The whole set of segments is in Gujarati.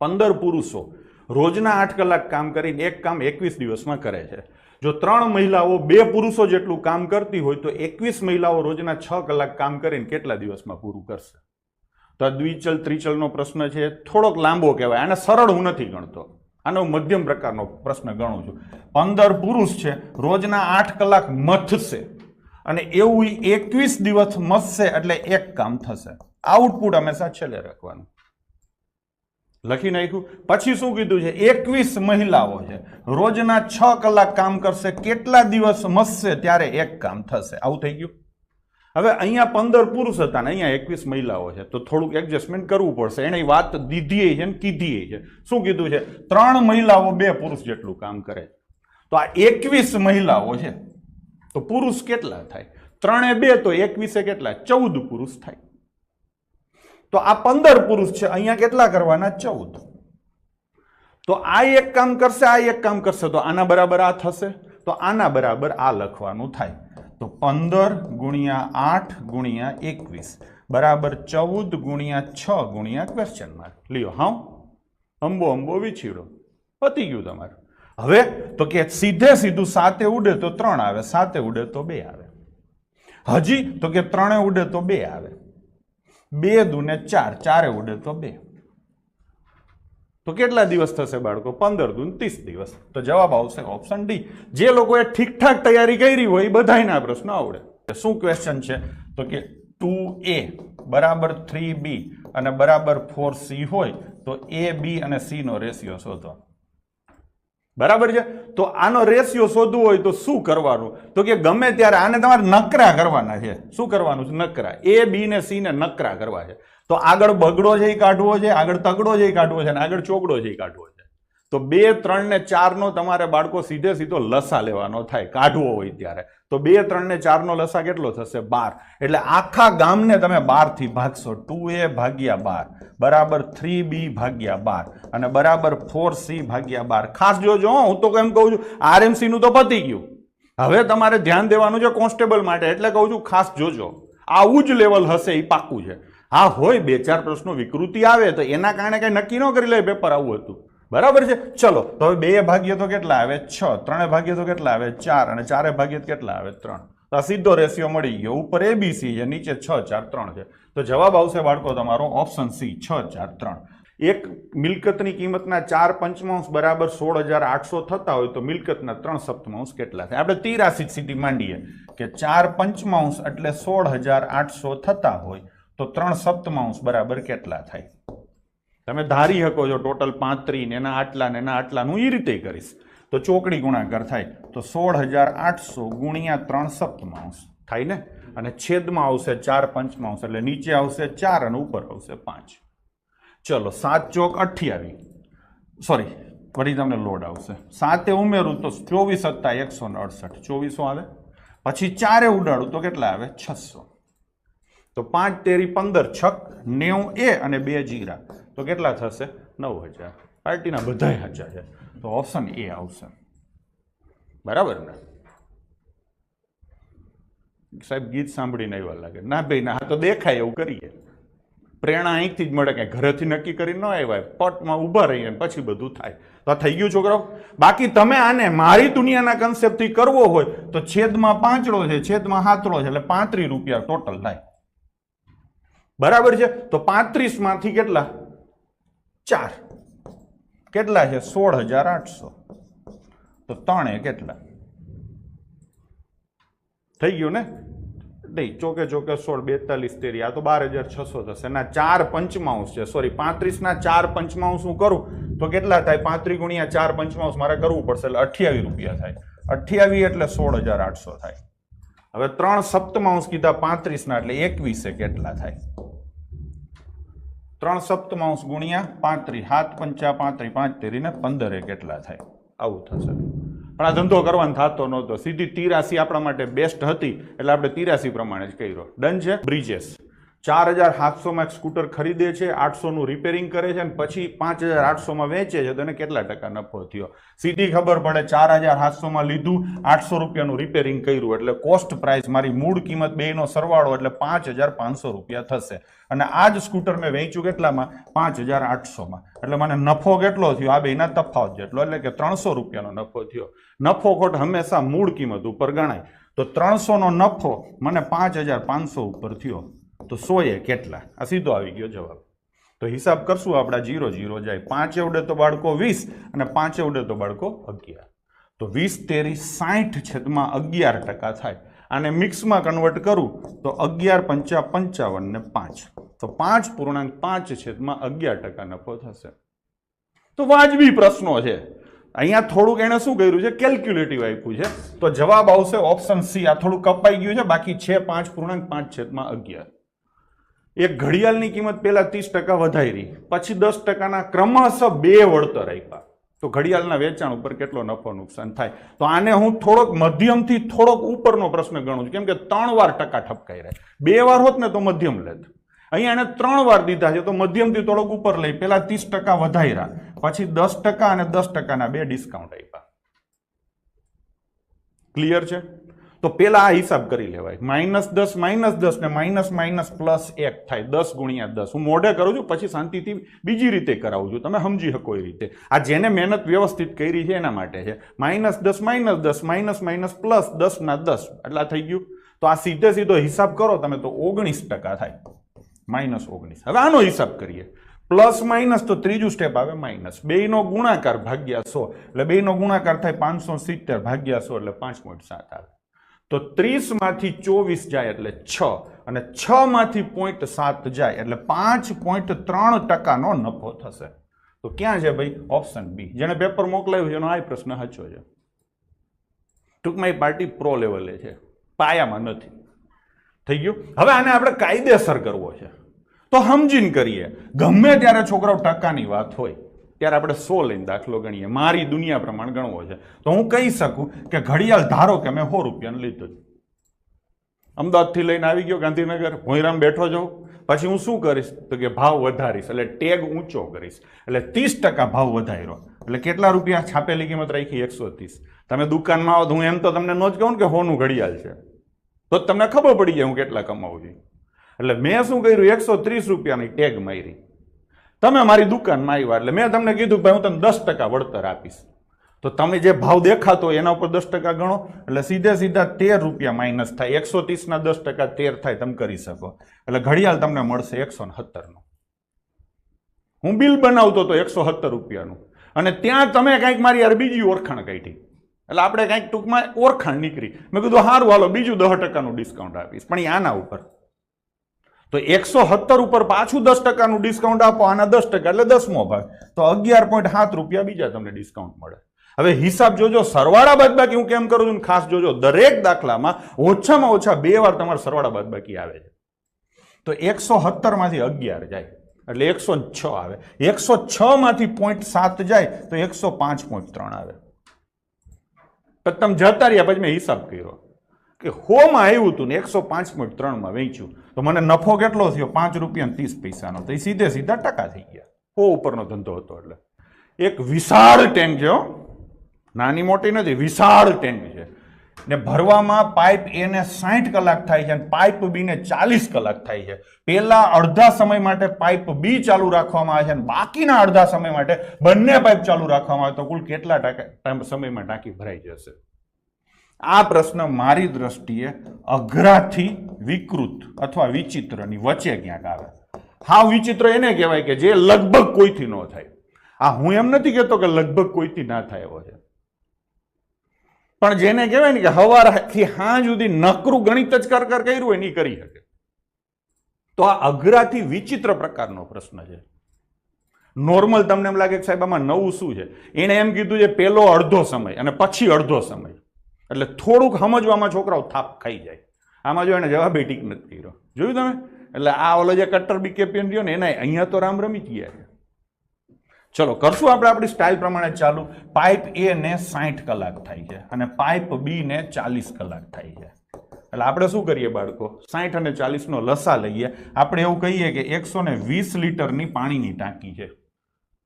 15 પુરુષો રોજના 8 કલાક કામ કરીને એક કામ 21 દિવસમાં કરે છે। જો 3 મહિલાઓ 2 પુરુષો જેટલું કામ કરતી હોય તો 21 મહિલાઓ રોજના 6 કલાક કામ કરીને કેટલા દિવસમાં પૂરું કરશે? તો આ દ્વિચલ ત્રિચલનો પ્રશ્ન છે, થોડોક લાંબો કહેવાય, આને સરળ હું નથી ગણતો, આનો મધ્યમ પ્રકારનો પ્રશ્ન ગણું છું। 15 પુરુષ છે, રોજના 8 કલાક મથશે અને એવું 21 દિવસ મથશે એટલે એક કામ થશે। આઉટપુટ હંમેશા છેલ્લે રાખવાનું। લખી નાખ્યું। પછી શું કીધું છે? 21 મહિલાઓ છે, રોજના 6 કલાક કામ કરશે, કેટલા દિવસ મથશે ત્યારે એક કામ થશે। આવું થઈ ગયું। હવે અહીંયા 15 પુરુષ હતા ને અહીંયા 21 મહિલાઓ છે, તો થોડુંક એડજસ્ટમેન્ટ કરવું પડશે। એને વાત દીધી છે ને કીધી છે। શું કીધું છે? 3 મહિલાઓ 2 પુરુષ જેટલું કામ કરે, તો આ 21 મહિલાઓ છે, તો પુરુષ કેટલા થાય? 3 એ 2 તો 21 કેટલા? 14 પુરુષ થાય। તો આ 15 પુરુષ છે, અહીંયા કેટલા કરવાના? 14। તો આ એક કામ કરશે, આ એક કામ કરશે, તો આના બરાબર આ થશે, તો આના બરાબર આ લખવાનું થાય। તો 15 ગુણ્યા 8 ગુણ્યા 21 બરાબર 14 ગુણ્યા 6 ગુણ્યા ક્વેશ્ચન માર્ક। લ્યો હા, અંબો અંબો વિછીડો, પતી ગયું તમારું। હવે તો કે સીધે સીધું 7 ઉડે તો 3 આવે, 7 ઉડે તો 2 આવે। હજી તો કે 3 ઉડે તો 2 આવે, 2 દુને 4, 4 ઉડે તો 2, તો કેટલા દિવસ થશે બાળકો? 15 દુને 30 દિવસ। તો જવાબ આવશે ઓપ્શન ડી। જે લોકોએ ઠીકઠાક તૈયારી કરી હોય એ બધાયના પ્રશ્ન આવડે। શું ક્વેશ્ચન છે? તો કે 2a બરાબર 3b અને બરાબર 4c હોય તો a, b અને c નો રેશિયો શોધો। બરાબર છે? તો આનો રેશિયો શોધવો હોય તો શું કરવાનું? તો કે ગમે ત્યારે આને તમારે નકરા કરવાના છે। શું કરવાનું છે? નકરા। a, b ને c ને નકરા કરવા છે। તો આગળ બગડો છે એ કાઢવો છે, આગળ તગડો છે એ કાઢવો છે અને આગળ ચોગડો છે એ કાઢવો છે। તો 2, 3 ને 4 નો તમારે બાળકો સીધે સીધો લસા લેવાનો થાય કાઢવો હોય ત્યારે। તો 2, 3 ને 4 નો લસા કેટલો થશે? 12। એટલે આખા ગામને તમે 12 થી ભાગશો। 2a ભાગ્યા 12 બરાબર 3b ભાગ્યા 12 અને બરાબર 4c ભાગ્યા 12। ખાસ જોજો, હું તો એમ કહું છું આરએમસી નું તો પતી ગયું, હવે તમારે ધ્યાન દેવાનું છે કોન્સ્ટેબલ માટે, એટલે કહું છું ખાસ જોજો, આવું જ લેવલ હશે એ પાક્કું છે। હા હોય 2-4 પ્રશ્નો વિકૃતિ આવે તો એના કારણે કઈ નક્કી ન કરી લે પેપર આવું હતું, બરાબર છે? ચલો, તો હવે 2 ભાગ્ય તો કેટલા આવે? 6, 3 ભાગ્ય તો કેટલા આવે? 4 અને 4 ભાગ્ય કેટલા આવે? 3। તો આ સીધો રેશિયો મળી ગયો। ઉપર એબીસી છે, નીચે 6, 4, 3 છે। તો જવાબ આવશે બાળકો તમારો ઓપ્શન સી, 6, 4, 3। એક મિલકતની કિંમતના 4 પંચમાંશ બરાબર 16,800 થતા હોય તો મિલકતના 3 સપ્તમાંશ કેટલા થાય? આપણે 83 સીધી માંડીએ કે 4 પંચમાંશ એટલે 16,800 થતા હોય તો 3 સપ્તમાંશ બરાબર કેટલા થાય? તમે ધારી શકો છો ટોટલ 35 ને એના આટલા ને એના આટલા, હું એ રીતે કરીશ। તો ચોકડી ગુણાકાર થાય તો 16,800 ગુણ્યા 3 સપ્તમાંશ થાય ને, અને છેદમાં આવશે 4 પંચમાંશ એટલે નીચે આવશે 4 અને ઉપર આવશે 5। ચલો 7 ચોક 28, સોરી ફરી તમને લોડ આવશે, 7 ઉમેરું તો 24 + 168, 2400 આવે। પછી 4 ઉડાડું તો કેટલા આવે? 600। તો 5 તેરી 15, 6 90 એ અને 2 જીરા તો કેટલા થશે? 9,000। પાર્ટીના બધાય સાચા છે, તો ઓપ્શન એ આવશે। બરાબર ને સાહેબ? ગીત સાંભળીને એવા લાગે ના ભાઈ ના, તો દેખાય એવું કરીએ, પ્રેરણા અહીંથી જ મળે, કે ઘરેથી નક્કી કરી ન આવ્યા, પટમાં ઊભા રહીએ પછી બધું થાય। તો થઈ ગયું છોકરાઓ? બાકી તમે આને મારી દુનિયાના કન્સેપ્ટથી કરવો હોય તો છેદમાં પાંચડો છે, છેદમાં હાથડો છે, એટલે 35 રૂપિયા ટોટલ થાય। બરાબર છે? તો 35 માંથી કેટલા? 4 કેટલા છે? 16,800। તો 3 કેટલા થઈ ગયું ને? નહીં, ચોકે ચોકે 16, 42 તેરી, આ તો 12,600 થશે। ના 4 પંચમાંશ છે, સોરી 35 ના 4 પંચમાંશ હું કરું તો કેટલા થાય? 35 ગુણ્યા 4 પંચમાંશ મારે કરવું પડશે એટલે 28 રૂપિયા થાય। 28 એટલે 16,800 થાય। હવે 3 સપ્તમાંશ કીધા 35 ના એટલે 21 કેટલા થાય? 3 સપ્તમાંશ ગુણ્યા 35, 7 પંચા 35, 5 તેરી ને 15 કેટલા થાય? આવું થશે। પણ આ ધંધો કરવાનો થતો નહોતો, સીધી 83 આપણા માટે બેસ્ટ હતી એટલે આપણે 83 પ્રમાણે જ કર્યો। ડન છે? બ્રિજેસ 4700 માં એક સ્કૂટર ખરીદે છે, 800 નું રિપેરિંગ કરે છે અને પછી 5800 માં વેચે છે, તો એને કેટલા ટકા નફો થયો? સીધી ખબર પડે, 4700 માં લીધું, 800 રૂપિયાનું રિપેરિંગ કર્યું, એટલે કોસ્ટ પ્રાઇસ મારી મૂળ કિંમત બેયનો સરવાળો એટલે 5500 રૂપિયા થશે. અને આ જ સ્કૂટર મેં વેચ્યું કેટલામાં? 5800 માં. એટલે મને નફો કેટલો થયો? આ બેના તફાવત જેટલો, એટલે કે 300 રૂપિયાનો નફો થયો. નફો ખોટ હંમેશા મૂળ કિંમત ઉપર ગણાય. તો 300 નો નફો મને 5500 ઉપર થયો, તો 100 એ કેટલા? આ સીધો આવી ગયો જવાબ. તો હિસાબ કરશું આપણા 0 0 જાય. 5 એવડે તો બાળકો 20 અને 5 એવડે તો બાળકો 11. તો 20 તેરી 60/11% થાય. આને મિક્સમાં કન્વર્ટ કરું તો 11 પંચા 55 ને 5, તો 5.5/11% નફો થશે. તો વાજબી પ્રશ્નો છે. અહીંયા થોડુંક એને શું કર્યું છે? કેલ્ક્યુલેટિવ આપ્યું છે. તો જવાબ આવશે ઓપ્શન સી. આ થોડું કપાઈ ગયું છે, બાકી છે 5.5/11. એક ઘડિયાળની કિંમત પહેલા 30% વધારી, પછી 10%ના ક્રમશઃ 2 વળતર આપ્યા, તો ઘડિયાળના વેચાણ ઉપર કેટલો નફો નુકસાન થાય? તો આને હું થોડોક મધ્યમથી થોડોક ઉપરનો પ્રશ્ન ગણું છું, કેમ કે 3 વાર ટકા ઠપકાઈ રહે. 2 વાર હોત ને તો મધ્યમ લેત. અહીંયા એને 3 વાર દીધા છે, તો મધ્યમથી થોડોક ઉપર લઈ. પહેલા 30% વધાર્યા, પછી 10% અને 10%ના 2 ડિસ્કાઉન્ટ આપ્યા. ક્લિયર છે? તો પેલા આ હિસાબ કરી લેવાય. -10 ને માઇનસ પ્લસ 1 થાય. 10 ગુણ્યા 10. હું મોઢે કરું છું, પછી શાંતિથી બીજી રીતે કરાવું છું, તમે સમજી શકો એ રીતે. આ જેને મહેનત વ્યવસ્થિત કરી છે એના માટે છે. -10 માઇનસ પ્લસ 10 ના 10 એટલા થઈ ગયું. તો આ સીધે સીધો હિસાબ કરો તમે તો 19% થાય. -19. હવે આનો હિસાબ કરીએ. પ્લસ માઇનસ તો ત્રીજું સ્ટેપ આવે માઇનસ. બેયનો ગુણાકાર ભાગ્યા 100, એટલે બેયનો ગુણાકાર થાય 570 ભાગ્યા 100, એટલે 5.7 આવે. તો 30 માંથી 24 જાય એટલે 6, અને 6 માંથી 0.7 જાય એટલે 5.3% નફો થશે. તો ક્યાં છે ભાઈ? Option B. જેને પેપર મોકલાયું છે એનો આ પ્રશ્ન સાચો છે. ટૂંકમાં એ પાર્ટી પ્રો લેવલે છે, પાયામાં નથી. થઈ ગયું? હવે આને આપણે કાયદેસર કરવો છે, તો સમજીને કરીએ. ગમે ત્યારે છોકરાઓ ટકાની વાત હોય ત્યારે આપણે 100 લઈને દાખલો ગણીએ. મારી દુનિયા પ્રમાણે ગણવો છે, તો હું કહી શકું કે ઘડિયાળ ધારો કે મેં 100 રૂપિયાનું લીધું, અમદાવાદથી લઈને આવી ગયો ગાંધીનગર, ભોંયરામ બેઠો જાઉં, પછી હું શું કરીશ? તો કે ભાવ વધારીશ, એટલે ટેગ ઊંચો કરીશ, એટલે 30% ભાવ વધાર્યો, એટલે કેટલા રૂપિયા? છાપેલી કિંમત રાખી 130. તમે દુકાનમાં આવો તો હું એમ તો તમને ન જ કહું કે 100નું ઘડિયાળ છે, તો તમને ખબર પડી જાય હું કેટલા કમાવું છું. એટલે મેં શું કર્યું? 130 રૂપિયાની ટેગ મારી. તમે મારી દુકાનમાં આવ્યા એટલે મેં તમને કીધું ભાઈ હું તમને 10% વળતર આપીશ. તો તમે જે ભાવ દેખાતો હોય એના ઉપર 10% ગણો, એટલે સીધે સીધા 13 રૂપિયા માઇનસ થાય. 130 ના 10% 13 થાય, તમે કરી શકો. એટલે ઘડિયાળ તમને મળશે 170 નું. હું બિલ બનાવતો હતો 170 રૂપિયાનું, અને ત્યાં તમે કંઈક મારી યાર બીજી ઓળખાણ કાઢી, એટલે આપણે કંઈક ટૂંકમાં ઓળખાણ નીકળી. મેં કીધું સારું હાલો બીજું 10%નું ડિસ્કાઉન્ટ આપીશ, પણ આના ઉપર તો 170 ઉપર પાછું 10%નું ડિસ્કાઉન્ટ આપો, આના 10% એટલે 10મો ભાગ, તો 11.7 રૂપિયા બીજા તમને ડિસ્કાઉન્ટ મળે. હવે હિસાબ જોજો, સરવાળા બાદબાકી હું કેમ કરું છું ખાસ જોજો. દરેક દાખલામાં ઓછામાં ઓછા 2 વાર તમારે સરવાળા બાદબાકી આવે છે. તો 170 માંથી 11 જાય એટલે 106 આવે. 106 માંથી 0.7 જાય તો 105.3 આવે. પછી તમે જતા રહ્યા, પછી મેં હિસાબ કર્યો કે 100 માં આવ્યું હતું ને 105.3 માં વેચ્યું, તો મને નફો કેટલો થયો? 5 રૂપિયા 30 પૈસાનો. તો એ સીધે સીધા ટકા થઈ ગયા. 100 ઉપરનો ધંધો હતો. એટલે એક વિશાળ ટેન્ક છે, નાની મોટી નથી, વિશાળ ટેન્ક છે, ને ભરવામાં પાઇપ એ ને 60 કલાક થાય છે અને પાઇપ બી ને 40 કલાક થાય છે. પેલા અડધા સમય માટે પાઇપ બી ચાલુ રાખવામાં આવે છે અને બાકીના અડધા સમય માટે બંને પાઇપ ચાલુ રાખવામાં આવે, તો કુલ કેટલા સમયમાં ટાંકી ભરાઈ જશે? આ પ્રશ્ન મારી દ્રષ્ટિએ અઘરાથી વિકૃત અથવા વિચિત્રની વચ્ચે ક્યાંક આવે. હા, વિચિત્ર એને કહેવાય કે જે લગભગ કોઈથી ન થાય. આ હું એમ નથી કહેતો કે લગભગ કોઈથી ના થાય એવો છે, પણ જેને કહેવાય ને કે સવારથી સાંજ સુધી નકરું ગણિત જ કર્યું હોય નહીં કરી શકે. તો આ અઘરાથી વિચિત્ર પ્રકારનો પ્રશ્ન છે. નોર્મલ તમને એમ લાગે કે સાહેબ આમાં નવું શું છે? એને એમ કીધું છે પેલો અડધો સમય અને પછી અડધો સમય, એટલે થોડુંક સમજવામાં છોકરાઓ થાપ ખાઈ જાય. આમાં જો એને જવાબ ટીક નથી કર્યો, જોયું તમે? એટલે આ ઓલો જે કટ્ટર બીકેપીએન રહ્યો ને એના અહીંયા તો રામ રમી જ ગયા છે. ચલો કરશું આપણે આપણી સ્ટાઇલ પ્રમાણે ચાલુ. પાઇપ એ ને 60 કલાક થાય છે અને પાઇપ બી ને 40 કલાક થાય છે. એટલે આપણે શું કરીએ બાળકો, 60 અને 40 નો લસા લઈએ. આપણે એવું કહીએ કે 120 લીટરની પાણીની ટાંકી છે.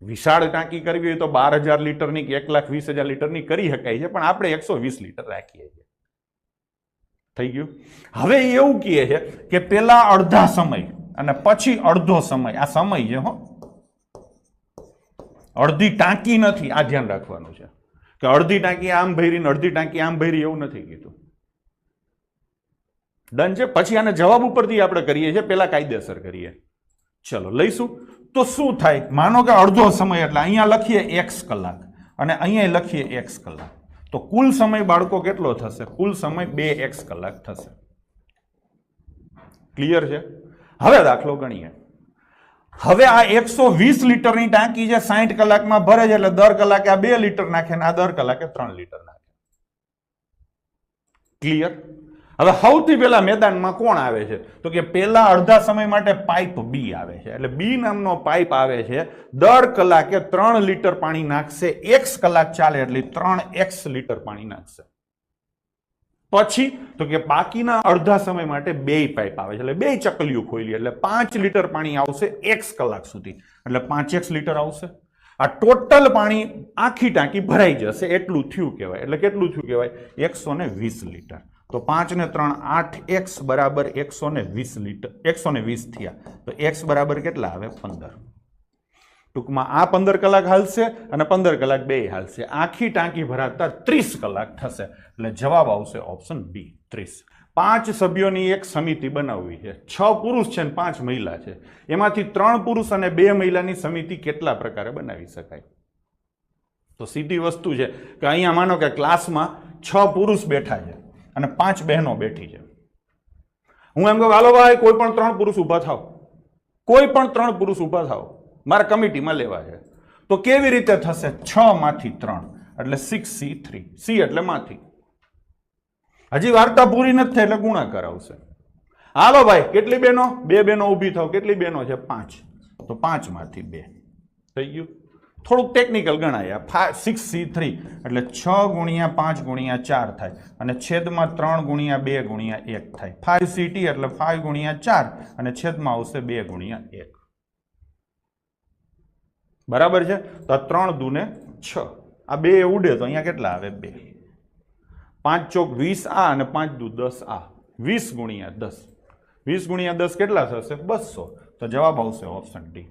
વિશાળ ટાંકી કરવી હોય તો 12,000 લીટરની કે 1,20,000 લીટરની કરી શકાય છે, પણ આપણે 120 લીટર રાખીએ છીએ. થઈ ગયું. હવે એવું કહે છે કે પેલા અડધા સમય અને પછી અડધો સમય, આ સમય છે હો, અડધી ટાંકી નથી. આ ધ્યાન રાખવાનું છે કે અડધી ટાંકી આમ ભરી ને અડધી ટાંકી આમ ભરી એવું નથી કીધું. ડન છે. પછી આને જવાબ ઉપરથી આપણે કરીએ છીએ, પેલા કાયદેસર કરીએ. ચલો લઈશું તો શું થાય, માનો કે અડધો સમય એટલે અહીંયા લખીએ x કલાક અને અહીંયા લખીએ x કલાક, તો કુલ સમય બાળકો કેટલો થશે? કુલ સમય 2x કલાક થશે. ક્લિયર છે? હવે દાખલો ગણીએ. હવે આ 120 લીટરની ટાંકી છે, 60 કલાકમાં ભરે છે, એટલે દર કલાકે આ 2 લીટર નાખે ને આ દર કલાકે 3 લીટર નાખે. ક્લિયર? હવે સૌથી પહેલા મેદાનમાં કોણ આવે છે? તો કે પહેલા અડધા સમય માટે પાઇપ બી આવે છે. એટલે બી નામનો પાઇપ આવે છે, દર કલાકે 3 લીટર પાણી નાખશે. x કલાક ચાલે એટલે 3x લીટર પાણી નાખશે. પછી તો કે બાકીના અડધા સમય માટે 2 પાઇપ આવે છે, એટલે 2 ચકલીઓ ખોલી એટલે 5 લીટર પાણી આવશે x કલાક સુધી, એટલે 5x લીટર આવશે. આ ટોટલ પાણી આખી ટાંકી ભરાઈ જશે એટલું થયું કહેવાય. એટલે કેટલું થયું કહેવાય? 120 લીટર. તો 5 ને 3 8x બરાબર 120 લીટર, 120 થયા. તો x બરાબર કેટલા આવે? 15. ટૂંકમાં આ 15 કલાક હાલશે અને 15 કલાક 2 હાલશે. આખી ટાંકી ભરાતા 30 કલાક થશે. એટલે જવાબ આવશે ઓપ્શન બી, 30. 5 સભ્યોની એક સમિતિ બનાવવી છે. 6 પુરુષ છે અને 5 મહિલા છે. એમાંથી 3 પુરુષ અને 2 મહિલાની સમિતિ કેટલા પ્રકારે બનાવી શકાય? તો સીધી વસ્તુ છે કે અહીંયા માનો કે ક્લાસમાં 6 પુરુષ બેઠા છે અને 5 બહેનો બેઠી છે. હું એમ કહું હાલો ભાઈ કોઈ પણ 3 પુરુષ ઊભા થાવ, કોઈ પણ 3 પુરુષ ઊભા થાવ, મારા કમિટીમાં લેવા છે. તો કેવી રીતે થશે? 6 માંથી 3 એટલે 6c3. c એટલે માંથી. હજી વાર્તા પૂરી નથી થઈ એટલે ગુણાકાર આવશે. હાલો ભાઈ કેટલી બહેનો? 2 બહેનો ઊભી થાવ. કેટલી બહેનો છે? 5. તો 5 માંથી 2 થઈ ગયું. થોડુંક ટેકનિકલ ગણાય. 6c3 એટલે 6 ગુણ્યા 5 ગુણ્યા 4 થાય અને છેદમાં 3 ગુણ્યા 2 ગુણ્યા 1 થાય. 5ct એટલે 5 ગુણ્યા 4 અને છેદમાં આવશે 2 ગુણ્યા 1. બરાબર છે? તો 3 દુ ને 6, આ 2 ઉડે તો અહીંયા કેટલા આવે? 2. 5 ચોક 20 આ અને 5 દુ 10 આ. 20 ગુણ્યા 10, 20 ગુણ્યા 10 કેટલા થશે? 200. તો જવાબ આવશે ઓપ્શન ડી.